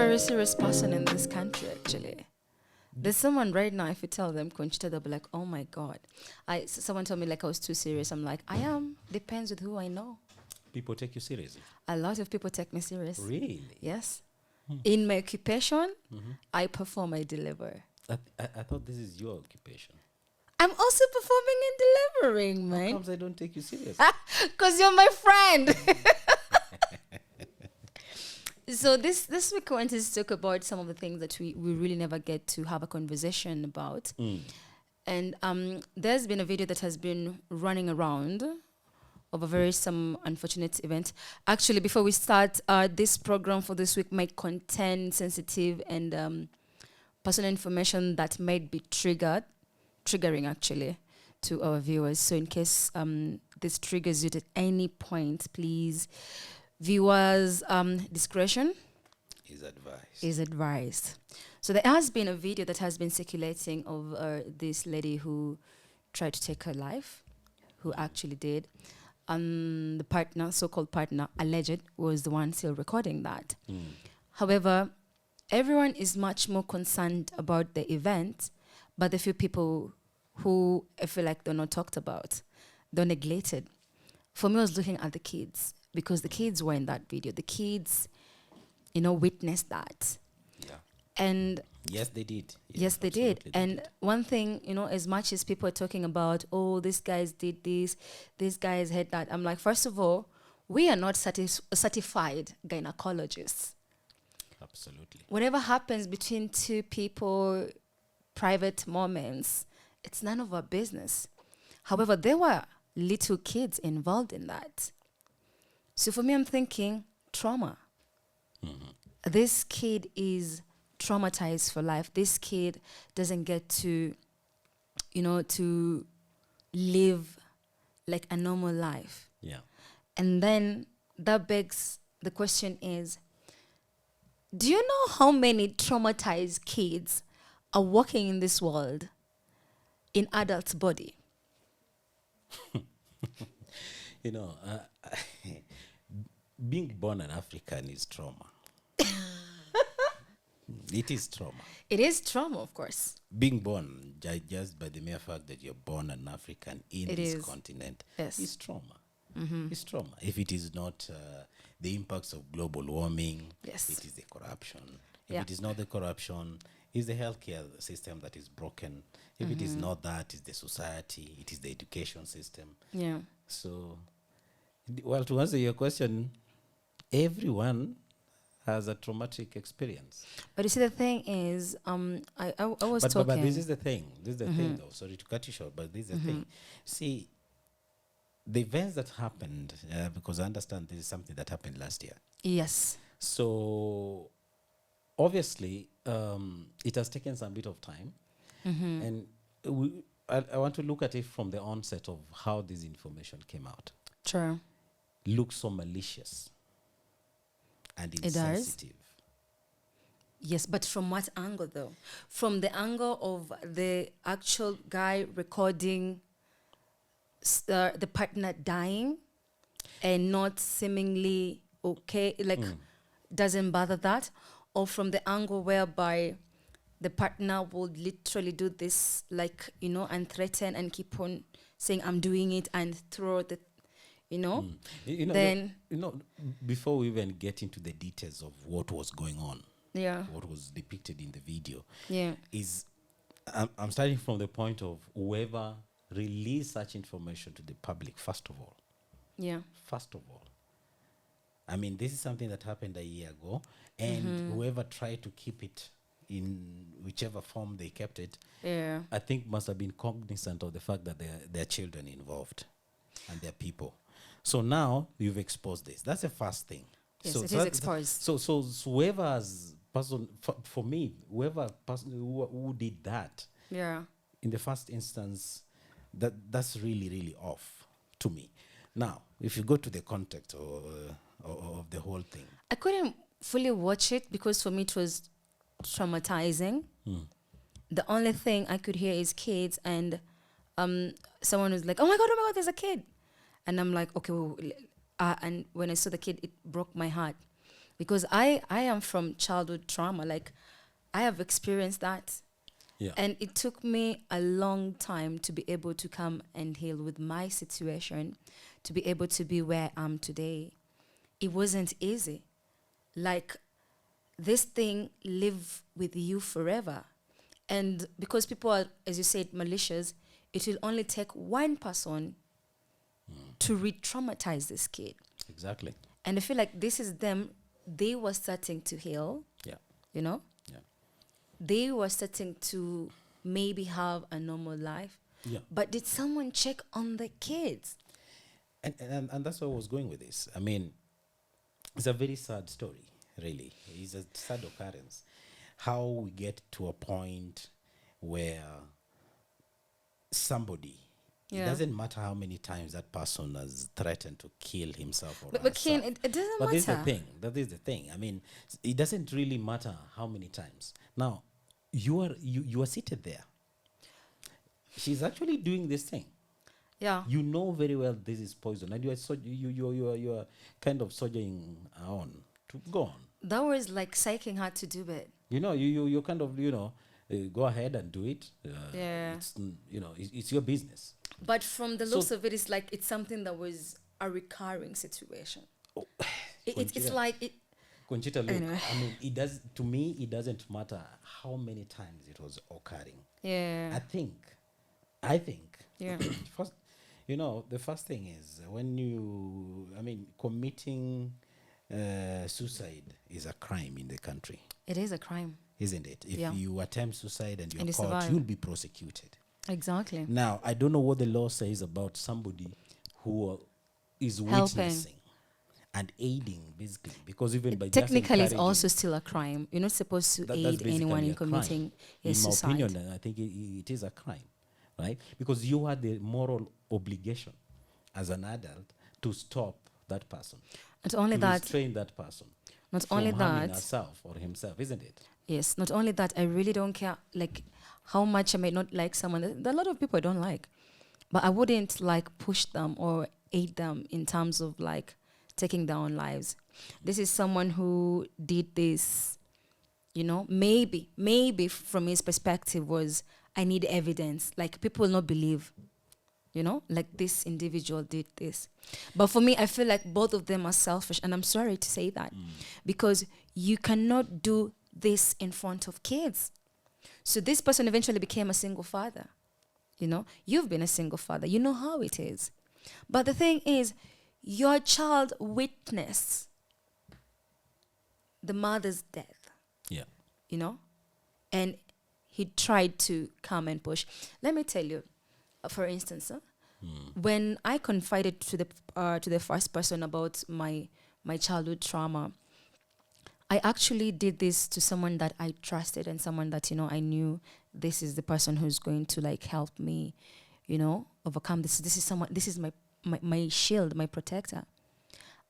very serious person in this country, actually. There's someone right now, if you tell them Conchita, they'll be like, oh my God. Someone told me like I was too serious. I'm like, I am. Depends with who I know. People take you seriously? A lot of people take me serious. Really? Yes. In my occupation, I perform, I deliver. I thought this is your occupation. I'm also performing and delivering, How man. comes I don't take you serious? Because you're my friend. So this week I wanted to talk about some of the things that we really never get to have a conversation about. And there's been a video that has been running around of a some unfortunate event. Actually, before we start, this program for this week might contain sensitive and personal information that might be triggering actually to our viewers. So in case this triggers you at any point, please, viewers, discretion is advised. So there has been a video that has been circulating of this lady who tried to take her life, who actually did. The partner, so-called partner, alleged, was the one still recording that. However, everyone is much more concerned about the event, but the few people who I feel like they're not talked about, they're neglected. For me, I was looking at the kids, because the kids were in that video. The kids, witnessed that. Yeah. And yes, they did. Yes, they did. And one thing, as much as people are talking about, oh, these guys did this, these guys had that, I'm like, first of all, we are not certified gynecologists. Absolutely. Whatever happens between two people, private moments, it's none of our business. However, there were little kids involved in that. So for me, I'm thinking trauma. This kid is traumatized for life. This kid doesn't get to, to live like a normal life. Yeah. And then that begs the question is, do you know how many traumatized kids are walking in this world in adults' body? Being born an African is trauma. It is trauma. It is trauma, of course. Being born, just by the mere fact that you're born an African in this continent, is trauma. It's trauma. If it is not the impacts of global warming, it is the corruption. If it is not the corruption, it's the healthcare system that is broken. If it is not that, it's the society, it is the education system. Yeah. So, well, to answer your question, everyone has a traumatic experience. But you see, the thing is, I was talking. But this is the thing. This is the thing, though. Sorry to cut you short, but this is the thing. See, the events that happened, because I understand this is something that happened last year. Yes. So, obviously, it has taken some bit of time. And I want to look at it from the onset of how this information came out. Sure. Looks so malicious and insensitive. Yes, but from what angle, though? From the angle of the actual guy recording the partner dying and not seemingly okay, like doesn't bother that? Or from the angle whereby the partner would literally do this, like, and threaten and keep on saying, I'm doing it, and throw the, then... before we even get into the details of what was going on, what was depicted in the video, is I'm starting from the point of whoever released such information to the public, first of all. Yeah. First of all. I mean, this is something that happened a year ago, and whoever tried to keep it in whichever form they kept it, I think must have been cognizant of the fact that there are children involved and there are people. So now you've exposed this. That's the first thing. Yes, so it is exposed. So whoever has person, for me, whoever person who did that, in the first instance, that's really, really off to me. Now, if you go to the context of the whole thing, I couldn't fully watch it because for me it was traumatizing. The only thing I could hear is kids, and someone was like, oh my god, there's a kid. And I'm like, okay, and when I saw the kid, it broke my heart. Because I am from childhood trauma. Like, I have experienced that. Yeah. And it took me a long time to be able to come and heal with my situation, to be able to be where I am today. It wasn't easy. Like, this thing live with you forever. And because people are, as you said, malicious, it will only take one person to re-traumatize this kid. Exactly. And I feel like this is them. They were starting to heal. Yeah. You know? Yeah. They were starting to maybe have a normal life. Yeah. But did someone check on the kids? And that's where I was going with this. I mean, it's a very sad story, really. It's a sad occurrence. How we get to a point where somebody, it doesn't matter how many times that person has threatened to kill himself or but Ken, it doesn't matter. That is the thing. I mean, it doesn't really matter how many times. Now, you are seated there. She's actually doing this thing. Yeah. You know very well this is poison, and you are kind of soldiering on to go on. That was like psyching her to do it. You know, you kind of, go ahead and do it. It's, it's your business. But from the looks of it, it's like it's something that was a recurring situation. Oh, it's like it. Conchita, look, anyway. I mean, to me, it doesn't matter how many times it was occurring. Yeah. I think. Yeah. First, the first thing is committing suicide is a crime in the country. It is a crime. Isn't it? If you attempt suicide and you're caught, survive. You'll be prosecuted. Exactly. Now, I don't know what the law says about somebody who is witnessing and aiding, basically, because even by technically it's also still a crime. You're not supposed to aid anyone in committing suicide. In my opinion, I think it is a crime, right? Because you had the moral obligation as an adult to stop that person. Not only that, restrain that person. Not only that, herself or himself, isn't it? Yes. Not only that, I really don't care like how much I may not like someone. There are a lot of people I don't like, but I wouldn't like push them or aid them in terms of like taking their own lives. This is someone who did this, maybe from his perspective was, I need evidence. Like, people will not believe, like this individual did this. But for me, I feel like both of them are selfish. And I'm sorry to say that because you cannot do this in front of kids. So this person eventually became a single father. You've been a single father. You know how it is. But the thing is, your child witnessed the mother's death. Yeah. And he tried to come and push. Let me tell you, for instance, when I confided to the first person about my childhood trauma, I actually did this to someone that I trusted and someone that, I knew this is the person who's going to like help me, overcome this. This is my shield, my protector.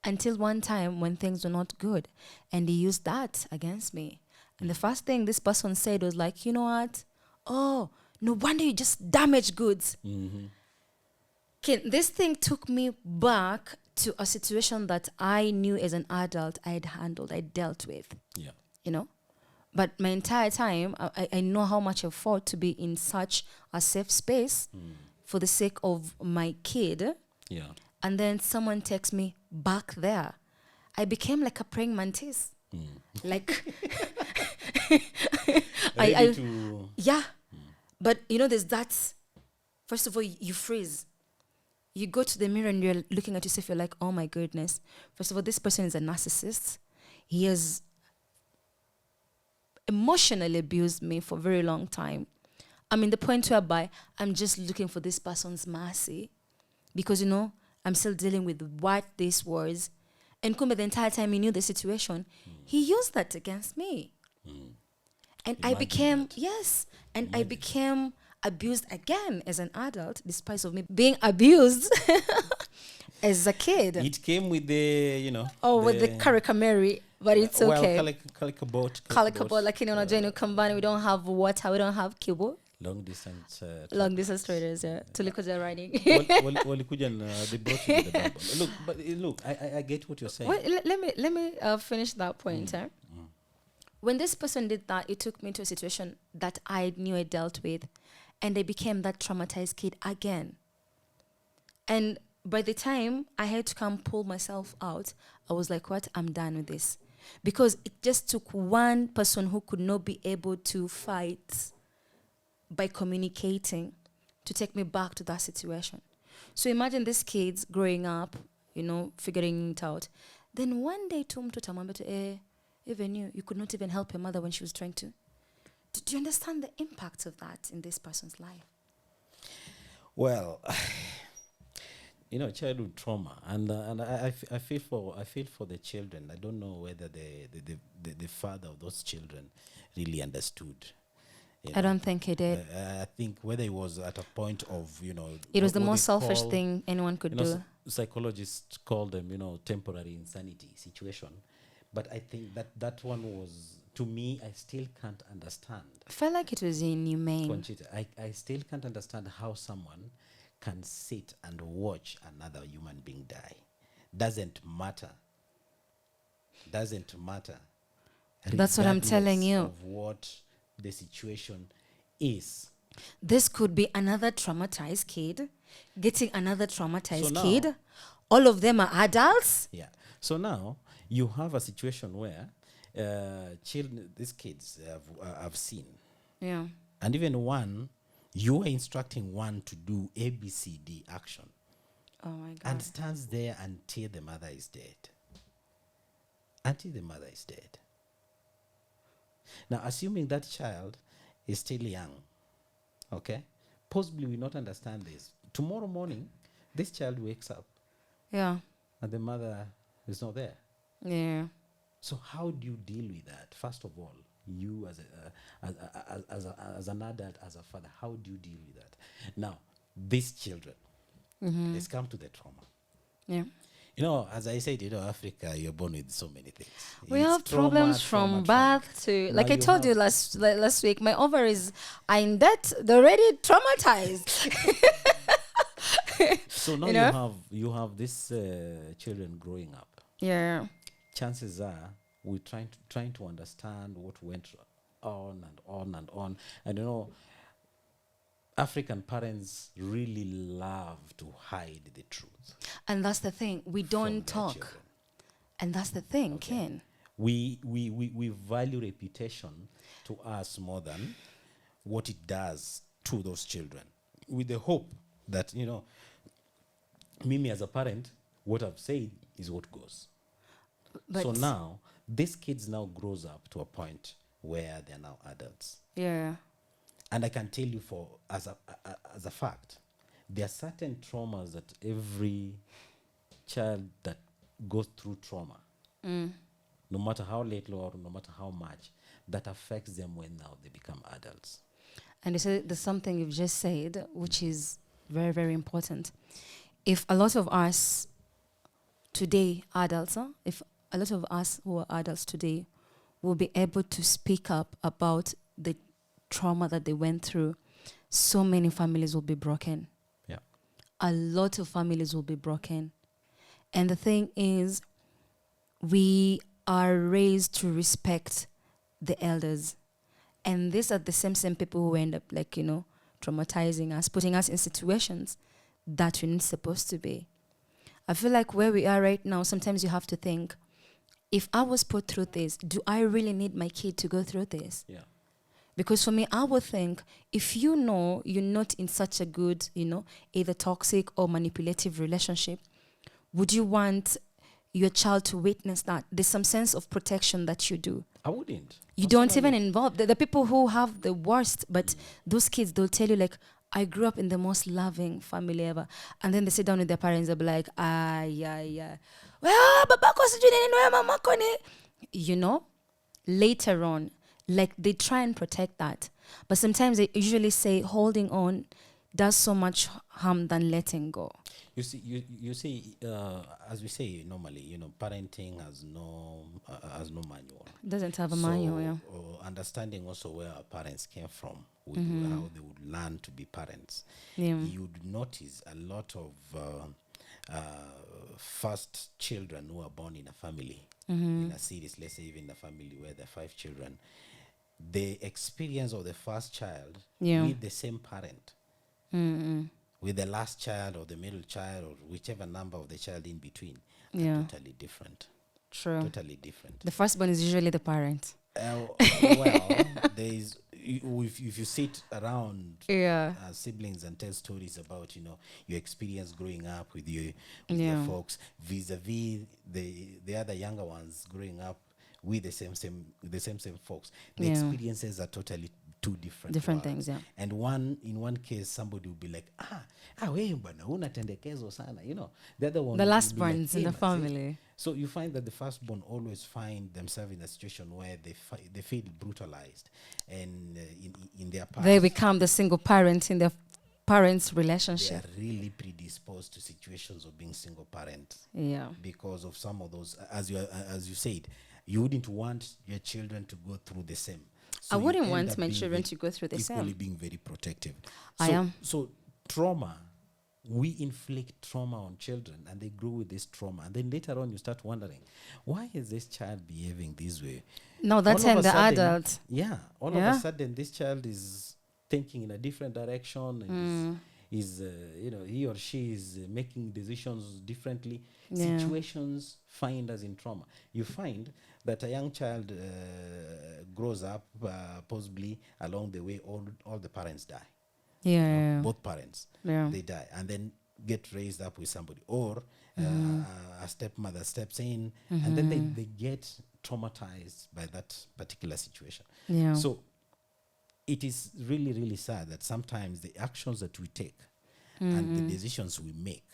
Until one time when things were not good and he used that against me. And the first thing this person said was like, you know what? Oh, no wonder you just damage goods. Mm-hmm. Okay, this thing took me back to a situation that I knew as an adult I dealt with. Yeah. But my entire time, I know how much I've fought to be in such a safe space for the sake of my kid. Yeah. And then someone takes me back there. I became like a praying mantis. Like, yeah. But there's that. First of all, you freeze. You go to the mirror and you're looking at yourself. You're like, oh my goodness. First of all, this person is a narcissist. He has emotionally abused me for a very long time. I'm in the point whereby I'm just looking for this person's mercy. Because, I'm still dealing with what this was. And Kumbe, the entire time he knew the situation, he used that against me. And I became abused again as an adult, despite of me being abused as a kid. It came with the, with the Karikameri, but it's okay. Kalikabot. Kalikabot, like, Jane Kambani, we don't have water, we don't have kibo. long distance traders, yeah. Tulikuja riding. Walikuja and they brought you to the Bible. Look, I get what you're saying. Well, let me finish that point. When this person did that, it took me to a situation that I knew I dealt with, and I became that traumatized kid again. And by the time I had to come pull myself out, I was like, what? I'm done with this. Because it just took one person who could not be able to fight by communicating to take me back to that situation. So imagine these kids growing up, figuring it out. Then one day, even you could not even help your mother when she was trying to. Do you understand the impact of that in this person's life? Well, childhood trauma, and I feel for the children. I don't know whether the father of those children really understood. I don't think he did. I think whether he was at a point of, it was the most selfish thing anyone could do. Psychologists call them, temporary insanity situation. But I think that one was, to me, I still can't understand. I felt like it was inhumane. Conchita, I still can't understand how someone can sit and watch another human being die. Doesn't matter. That's what I'm telling you. Of what the situation is. This could be another traumatized kid getting another traumatized kid. All of them are adults. Yeah. So now you have a situation where these kids have seen. Yeah. And even one, you are instructing one to do ABCD action. Oh my God. And stands there until the mother is dead. Now, assuming that child is still young, okay, possibly will not understand this. Tomorrow morning, this child wakes up. Yeah. And the mother is not there. Yeah. So how do you deal with that? First of all, you as an adult, as a father, how do you deal with that? Now, these children, let's come to the trauma. Yeah. As I said, Africa, you're born with so many things. We have problems from birth to, like I told you last week, my ovaries are in debt. They're already traumatized. So now you have these children growing up. Yeah. Chances are we're trying to understand what went on and on and on. And African parents really love to hide the truth. And that's the thing. We don't talk. Children. And that's the thing, Ken. We value reputation to us more than what it does to those children. With the hope that, Mimi as a parent, what I've said is what goes. But so now, these kids now grows up to a point where they're now adults. Yeah. And I can tell you as a fact, there are certain traumas that every child that goes through trauma, no matter how little or no matter how much, that affects them when now they become adults. And you said there's something you've just said, which is very, very important. If a lot of us today, adults, if a lot of us who are adults today will be able to speak up about the trauma that they went through, so many families will be broken. Yeah. A lot of families will be broken. And the thing is, we are raised to respect the elders. And these are the same people who end up traumatizing us, putting us in situations that we're not supposed to be. I feel like where we are right now, sometimes you have to think, if I was put through this, do I really need my kid to go through this? Yeah. Because for me, I would think, if you're not in such a good, either toxic or manipulative relationship, would you want your child to witness that? There's some sense of protection that you do. I wouldn't. You don't even involve. The people who have the worst, but those kids, they'll tell you I grew up in the most loving family ever. And then they sit down with their parents, they'll be like, yeah. Well, later on, they try and protect that. But sometimes they usually say holding on does so much harm than letting go. You see, as we say normally, parenting has no manual. It doesn't have a manual, yeah. Understanding also where our parents came from, with how they would learn to be parents. Yeah. You'd notice a lot of first children who are born in a family, in a series, let's say even a family where there are 5 children, the experience of the first child with the same parent, with the last child or the middle child or whichever number of the child in between, are totally different. True. Totally different. The firstborn is usually the parent. Well, there is, if you sit around siblings and tell stories about your experience growing up with the folks vis-a-vis the other younger ones growing up with the same folks, the experiences are totally two different things, yeah. And in one case somebody will be like, wewe bwana unatendekezo sana, the other one, the last ones like, in the family. So you find that the firstborn always find themselves in a situation where they feel brutalized, and in their past they become the single parent in their parents' relationship. They are really predisposed to situations of being single parent. Yeah. Because of some of those, as you said, you wouldn't want your children to go through the same. So I wouldn't want my children to go through the same. Equally being very protective. I am. So trauma, we inflict trauma on children and they grow with this trauma. And then later on you start wondering, why is this child behaving this way? No, that's in the adult. Yeah. All of a sudden this child is thinking in a different direction and is he or she is making decisions differently. Situations find us in trauma. You find that a young child grows up, possibly along the way all the parents die. Both parents, they die and then get raised up with somebody, or a stepmother steps in and then they get traumatized by that particular situation. So it is really, really sad that sometimes the actions that we take and the decisions we make,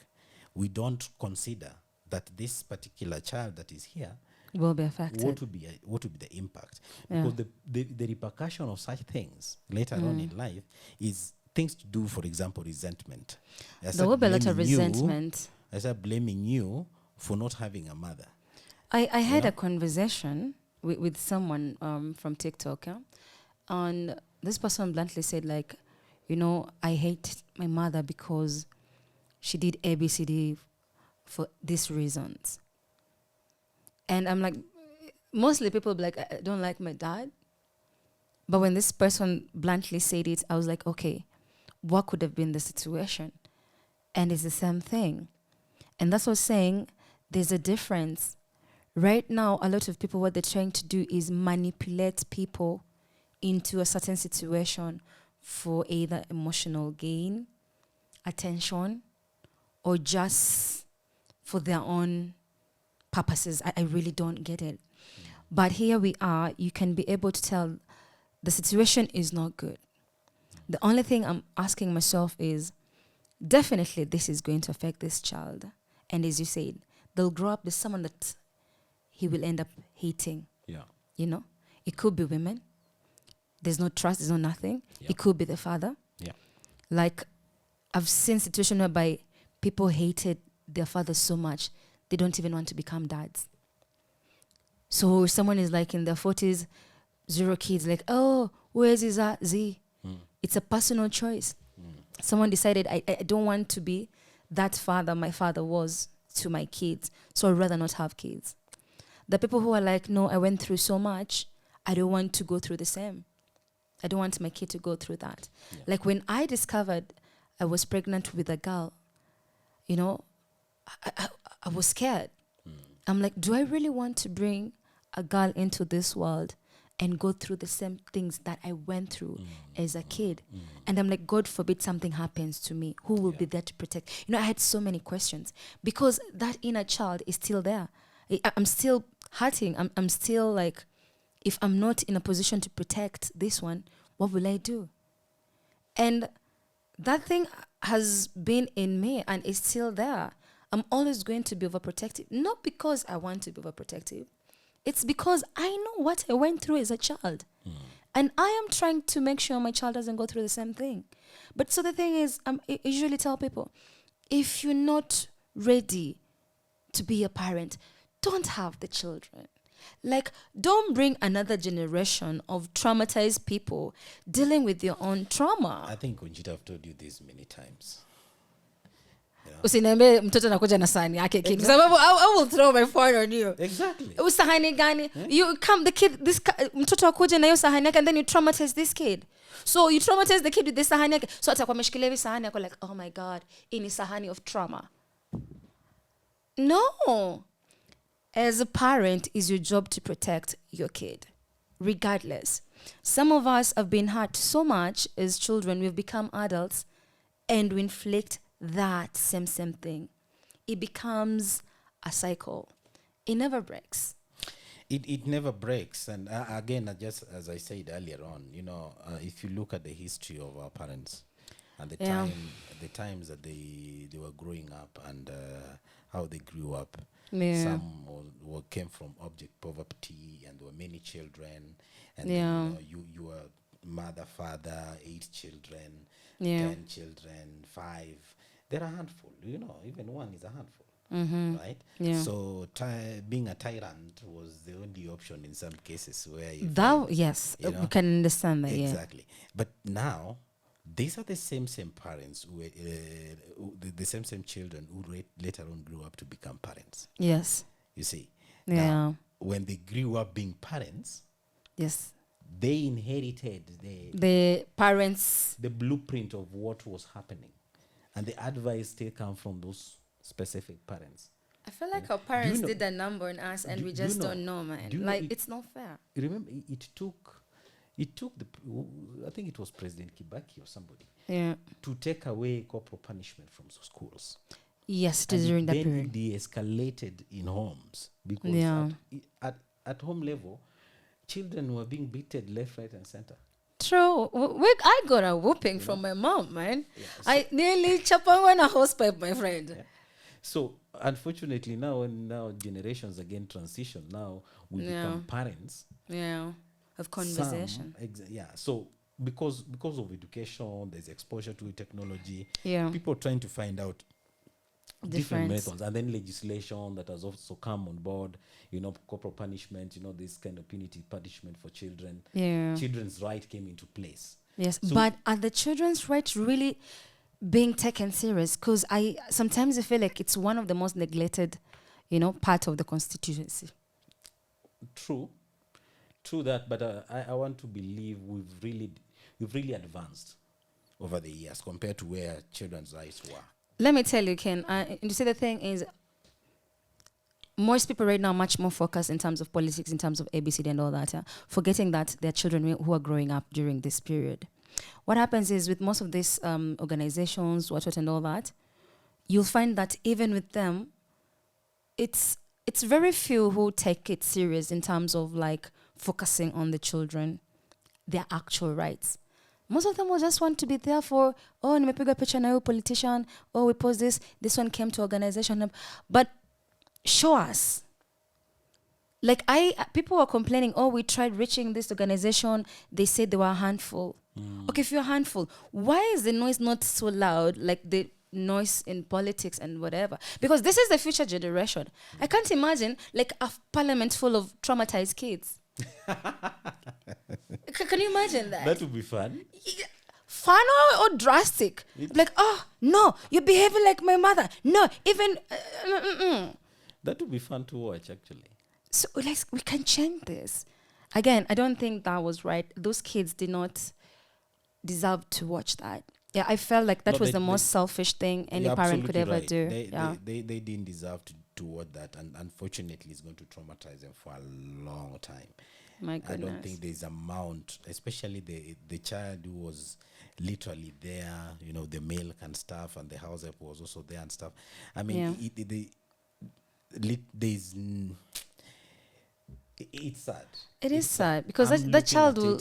we don't consider that this particular child that is here will be affected. What would be the impact? Because the repercussion of such things later on in life is things to do, for example, resentment. There will be a lot of resentment. I start blaming you for not having a mother. I had a conversation with someone from TikTok, and this person bluntly said, like, I hate my mother because she did ABCD for these reasons. And I'm like, mostly people be like, I don't like my dad. But when this person bluntly said it, I was like, okay, what could have been the situation? And it's the same thing. And that's what I was saying, there's a difference. Right now, a lot of people, what they're trying to do is manipulate people into a certain situation for either emotional gain, attention, or just for their own purposes. I really don't get it. But here we are, you can be able to tell the situation is not good. The only thing I'm asking myself is, definitely this is going to affect this child. And as you said, they'll grow up with someone that he will end up hating. Yeah. It could be women. There's no trust, there's no nothing. Yeah. It could be the father. Yeah. Like, I've seen situations whereby people hated their fathers so much, they don't even want to become dads. So someone is like in their 40s, 0 kids, like, oh, where's his Z? It's a personal choice. Someone decided, I don't want to be that father my father was to my kids, so I'd rather not have kids. The people who are like, no, I went through so much, I don't want to go through the same. I don't want my kid to go through that. Yeah. Like when I discovered I was pregnant with a girl, I was scared. I'm like, do I really want to bring a girl into this world and go through the same things that I went through as a kid? And I'm like, God forbid something happens to me. Who will be there to protect? I had so many questions because that inner child is still there. I'm still hurting. I'm still like, if I'm not in a position to protect this one, what will I do? And that thing has been in me and is still there. I'm always going to be overprotective. Not because I want to be overprotective. It's because I know what I went through as a child. And I am trying to make sure my child doesn't go through the same thing. But so the thing is, I usually tell people, if you're not ready to be a parent, don't have the children. Like, don't bring another generation of traumatized people dealing with your own trauma. I think Conchita have told you this many times. Usiniambie mtoto anakuja na sahani yake kid. Sababu I will throw my phone on you. Exactly. Usahani gani? You come the kid this mtoto akuja na hiyo sahani yake and then you traumatize this kid. So you traumatize the kid with the sahani yake. So atakuwa ameshikilia hivi sahani yako like, oh my god, hii ni sahani of trauma. No. As a parent, it's your job to protect your kid, regardless. Some of us have been hurt so much as children, we've become adults, and we inflict that same thing. It becomes a cycle. It never breaks. It never breaks. And again, just as I said earlier on, if you look at the history of our parents and the times that they were growing up and how they grew up. Yeah. Some came from object poverty, and there were many children, and then, you were mother, father, 8 children, 10 children, 5. They're a handful, even one is a handful, right? Yeah. So being a tyrant was the only option in some cases where you we can understand that. Exactly. But now these are the same parents who the same children who later on grew up to become parents. Yes. You see. Yeah. Now, when they grew up being parents, yes, they inherited the parents, the blueprint of what was happening, and the advice still comes from those specific parents. I feel like our parents did a number on us, and we just don't know, man. It's not fair. Remember, it took I think it was President Kibaki or somebody, to take away corporal punishment from schools. Yes, during that period. Then it de-escalated in homes because at home level, children were being beaten left, right, and center. True. I got a whooping from my mom, man. Yeah, so I nearly chapanged on a hosepipe, my friend. Yeah. So unfortunately, now generations again transition. Now we become parents. Yeah. Of conversation. So because of education, there's exposure to technology. Yeah. People trying to find out different methods, and then legislation that has also come on board. Corporal punishment. This kind of punitive punishment for children. Yeah. Children's right came into place. Yes, so but are the children's rights really being taken serious? Because I sometimes feel like it's one of the most neglected, part of the constituency. True that, but I want to believe we've really advanced over the years compared to where children's rights were. Let me tell you, Ken. You see, the thing is, most people right now are much more focused in terms of politics, in terms of ABCD and all that, forgetting that there are children who are growing up during this period. What happens is with most of these organizations, what and all that, you'll find that even with them, it's very few who take it serious in terms of focusing on the children, their actual rights. Most of them will just want to be there for, nimepiga picha na huyu politician, we post this one came to organization. But show us. People were complaining, we tried reaching this organization, they said they were a handful. Okay, if you're a handful, why is the noise not so loud like the noise in politics and whatever? Because this is the future generation. I can't imagine a parliament full of traumatized kids. Can you imagine that? That would be fun. Fun or drastic? No, you're behaving like my mother. No, even... That would be fun to watch, actually. So, we can change this. Again, I don't think that was right. Those kids did not deserve to watch that. Yeah, I felt like that was the most selfish thing any parent could ever do. They didn't deserve to watch that, and unfortunately, it's going to traumatize them for a long time. My goodness. I don't think there's amount, especially the child who was literally there, the milk and stuff, and the house help was also there and stuff. I mean, it's sad. It's sad because that child will...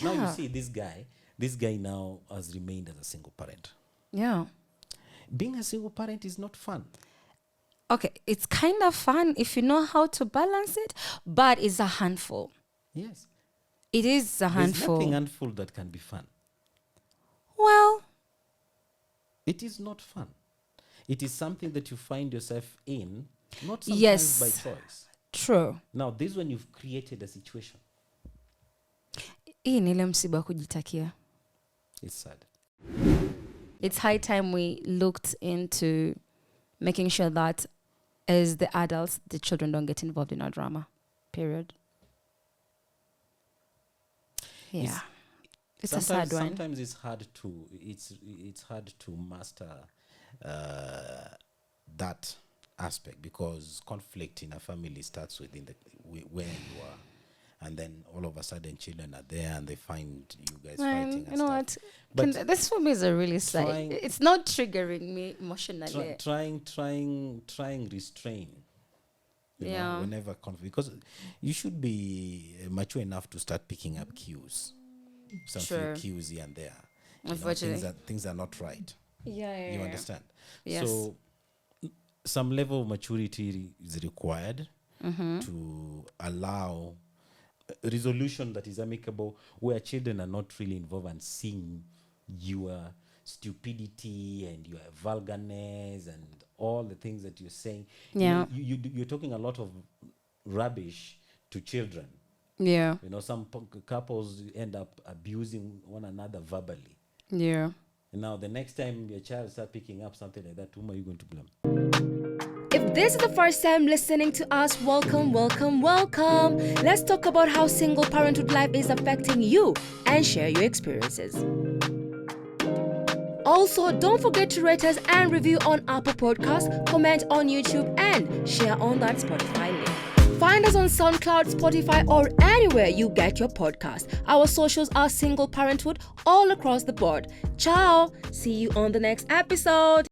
Now you see this guy now has remained as a single parent. Yeah. Being a single parent is not fun. Okay, it's kind of fun if you know how to balance it, but it's a handful. Yes. It is a handful. There's nothing handful that can be fun. Well, it is not fun. It is something that you find yourself in, not sometimes by choice. True. Now, this one you've created a situation. Hii ni ile msiba kujitakia. It's sad. It's high time we looked into making sure that as the adults, the children don't get involved in our drama. Period. Yeah. It's a sad one. Sometimes it's hard to master that aspect, because conflict in a family starts within where you are, and then all of a sudden children are there and they find you guys fighting and stuff. But this for me is a really sad. It's not triggering me emotionally. Trying restrain. You know, whenever conflict, because you should be mature enough to start picking up cues. Some few cues here and there. Unfortunately, things are not right. Yeah. You understand? Yes. So some level of maturity is required to allow resolution that is amicable, where children are not really involved and seeing your stupidity and your vulgarness and all the things that you're saying. Yeah. You're talking a lot of rubbish to children. Yeah. You know, some couples end up abusing one another verbally. Yeah. And now the next time your child starts picking up something like that, whom are you going to blame? If this is the first time listening to us, welcome. Let's talk about how single parenthood life is affecting you and share your experiences. Also, don't forget to rate us and review on Apple Podcasts, comment on YouTube, and share on that Spotify link. Find us on SoundCloud, Spotify, or anywhere you get your podcast. Our socials are Single Parenthood all across the board. Ciao! See you on the next episode.